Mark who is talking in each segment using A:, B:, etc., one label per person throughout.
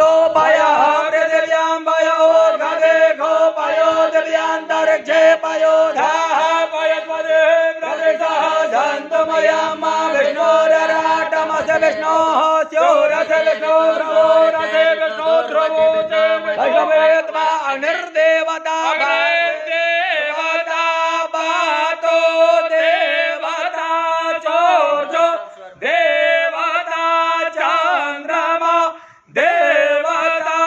A: गो पाय पृथिव्यां पयो गदे गो पयो दिव्यांतरिक्षे पयो धाः पयत्वदे प्रदेशः सन्तमया मा विष्णोरराटमस्य विष्णोः स्योरस्य विष्णोरवोरस्य विष्णोद्रवोचे भगवेत्वा अनिर्देवता देवता पातो देवता चोर्चो देवता चन्द्रमा देवता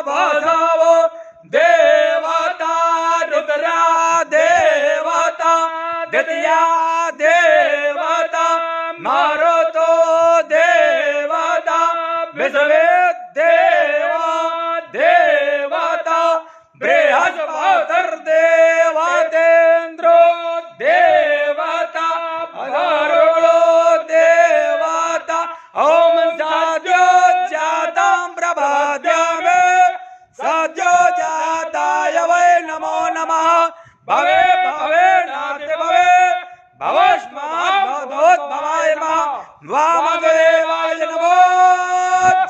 A: बसवो देवता रुद्रा देवता द्वितीया देवता मारुतो देवता विश्वे देवा देवता बृहस्पतिर्देवतेन्द्रो देवता अधर्वणो देवता ओम सद्यो जातं प्रभाद्यामे सद्यो जाताय वै नमो नमः भवे भवे नाते भवे भवस्माद्भवोद्भवाय नमः वामदेवाय नमो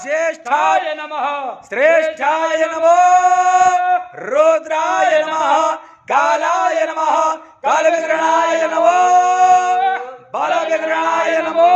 A: ज्येष्ठाय नमः श्रेष्ठाय नमो रुद्राय नमः कालाय नमः कालविग्रहाय नमो बलविग्रहाय नमो